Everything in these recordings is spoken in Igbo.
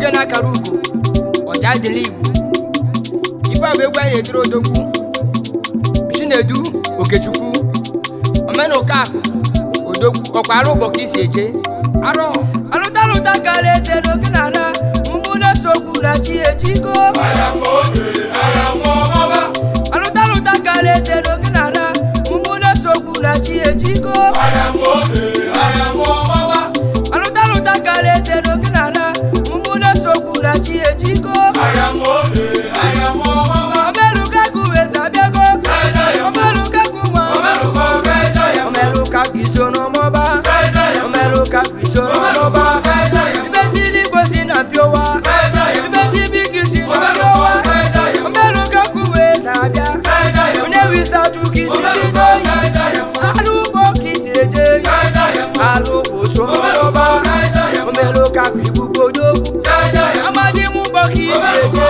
Ogena Karuko, Oja Delibu, Ipa Begwa Yedro Dogu, Chinedu, Okechukwu, Omeno Kaku, Odogu, Okparo Bokisi Eje, Aro, Aluta Kale Zero Kanara, Mumuna Soku na Chiejiko, Aluta Kale Zero Kanara, Mumuna Soku na Chiejiko, Aluta Kale Zero Kanara, Mumuna Soku na Chiejiko, Omeluka Kuweza Biago, Omeluka Kuma, Omeluka Kisono Moba, Omeluka Kisono Moba, Ibesili Bosina Piowa, Ibesi Bikisina Piowa, Omeluka Kuweza Bia, Unewisa Tukisino, Alubo Kiseje, Alubo Somoba, Omeluka Kibukodo, Amadi Mumbo Kiseje,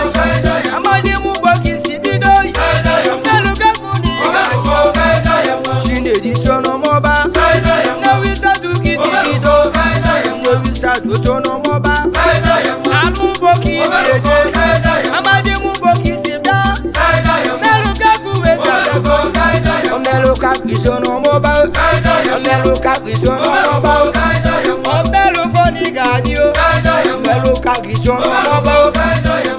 Amadi Mumbo Kisibido, Omeluka Kuni, Shinedi Sono Moba, Newisa Tukisino, Newisa Tutono Moba, Alubo Kiseje, Amadi Mumbo Kisibia, Omeluka Kuweza, Omeluka Kisono Moba, Omeluka Kisono Moba, Omeluka Nigadio, Omeluka Kisono Moba,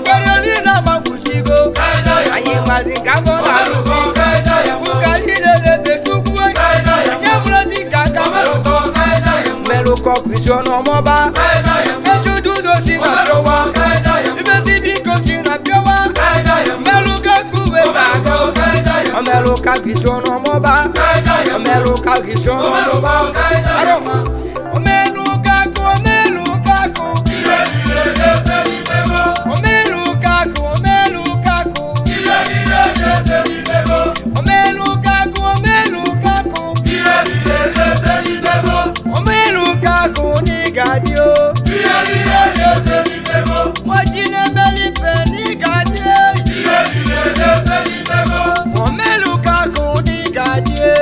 Kerolina Makusigo, Ayemazinga Bonalusi, Ukalile Lebetukwe, Yamulati Kakameluko, Omeluka Kisono Moba, Ejududo Sina Piowa, Ibesi Biko Sina Piowa, Omeluka Kuweza, Omeluka Kisono Moba, Omeluka Kisono Moba, Omeluka Ku, Omeluka Ku, Omeluka Ku, Omeluka Ku, Omeluka Ku, Omeluka Ku, Omeluka Ku Nigadio, Mwachine Melife Nigadio, Omeluka Ku Nigadio,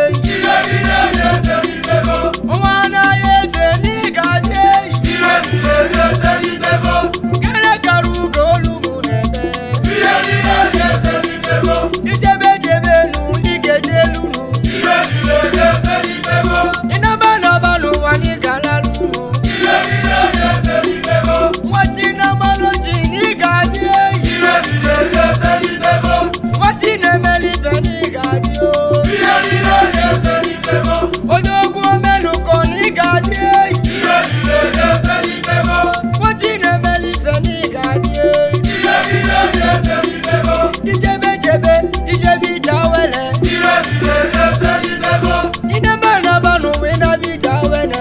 Owana Yeze Nigadio, Gele Karugo Lumunebe, Ijebe Nu Ligede Lunu, Inabana Luwani Galalunu, Mwachina Maloji Nigadio, Mwachine Melife Nigadio, Odogu Omeluko Nigadio, Mwachine Melife Nigadio, Ijebe Jawele, Inabana Banu Wina Bijawene,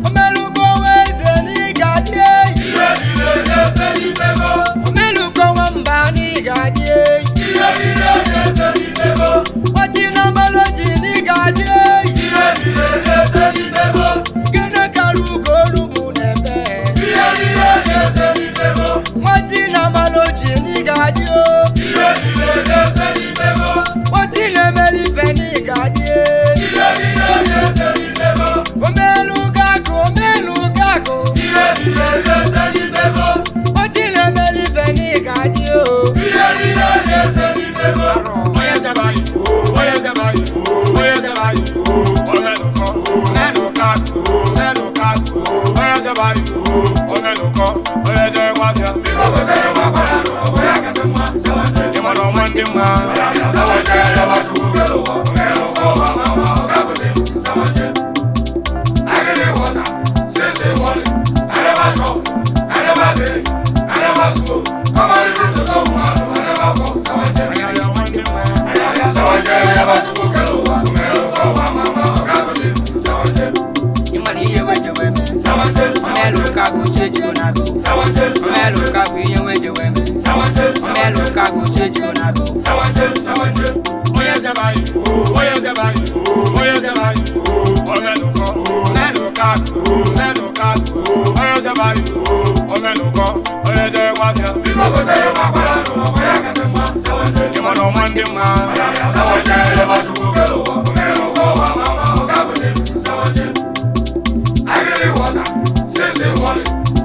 Omeluko Weze Nigadio, Omeluko Wamba Nigadio, Mwachina Maloji Nigadio, Gene Karugo Lumunebe, Mwachina Maloji Nigadio, Mwachine Melife Nigadio, Omeluka Ku, Omeluka Ku, Mwachine Melife Nigadio, Omeluka Ku Chejionago, Omeluka Ku Yewejeweme, Omeluka Ku Chejionago, I get water, say money.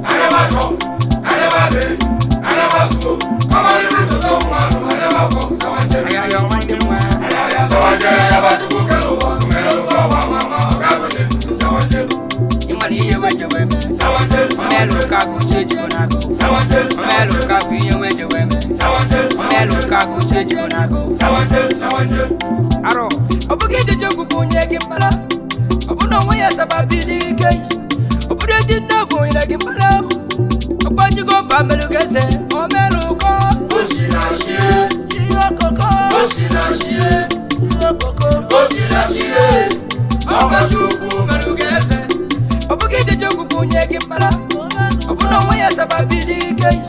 Aro, obuke de jogu kunye gimbala. Obuno waya sababili kei. Obude dinna kunye gimbala. Ogbanji go famelu kese. Omelu ko. Osila shie. Iyo koko. Osila shie. Iyo koko. Osila shie. Obachuku melu kese. Obuke de jogu kunye gimbala. Obuno waya sababili kei.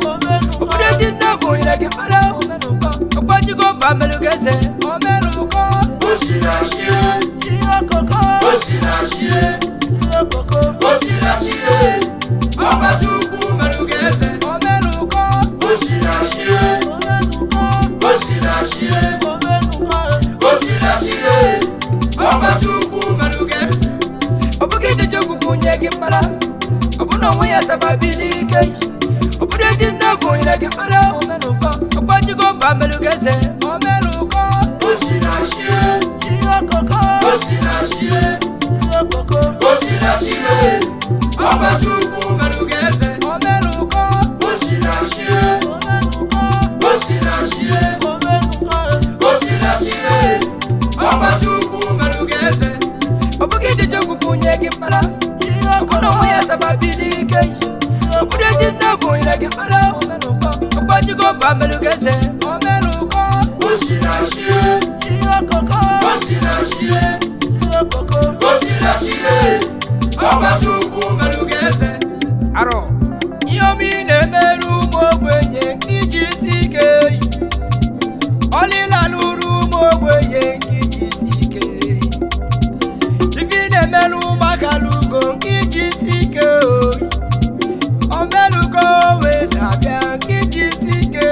Obude dinna kunye gimbala. Omelu ko. Ogbanji go famelu kese. Omelu ko. Osila shie. Iyo koko. Osila shie. Iyo koko. Osila shie. Obachuku melu kese. Omelu ko. Osila shie. Osila shie. Osila shie. Obachuku melu kese. Obuke de jogu kunye gimbala. Obuno waya sababili kei. Obude dinna kunye gimbala. Omelu ko. Ogbanji go famelu kese. Omelu ko. Osila shie. Iyo koko. Osila shie. Iyo koko. Osila shie. Obachuku melu kese. Omelu ko. Osila shie. Osila shie. Osila shie. Obachuku melu kese. Obuke de jogu kunye gimbala. Obuno waya sababili kei. Obude dinna kunye gimbala. Omelu ko. Ogbanji go famelu kese. Omelu ko. Osila shie. Iyo koko. Osila shie. Iyo koko. Osila shie. Obachuku melu kese. Aro, yomi nemeru mogwenye kijisike. Olila luru mogwenye kijisike. Ivine melu makalugo kijisike. Omeluko wezabia kijisike.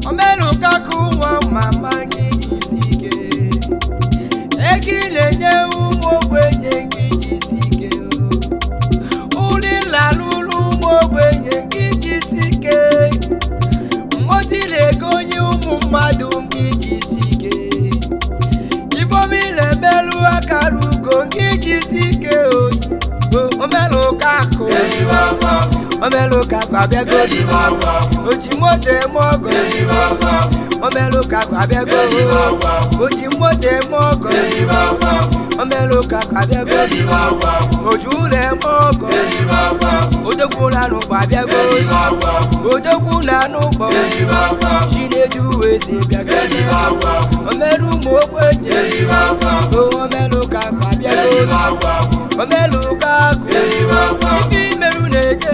Omeluka kuwa mama kijisike. Ekile nye umogwenye kijisike. Ulila lulu mogwenye kijisike. Motile gonye umumadu kijisike. Ibomile melu akarugo kijisike. Omeluka ko. Omeluka ko abiago. Ojimote mogo. Omeluka ko abiago. Ojimote mogo. Omeluka ko abiago. Ojule mogo. Odogwu na nubo abiago. Odogwu na nubo. Chinedu wezi biago. Omeru mogwenye. Omeluka ko abiago. Omeluka ko. Ifi meru nege.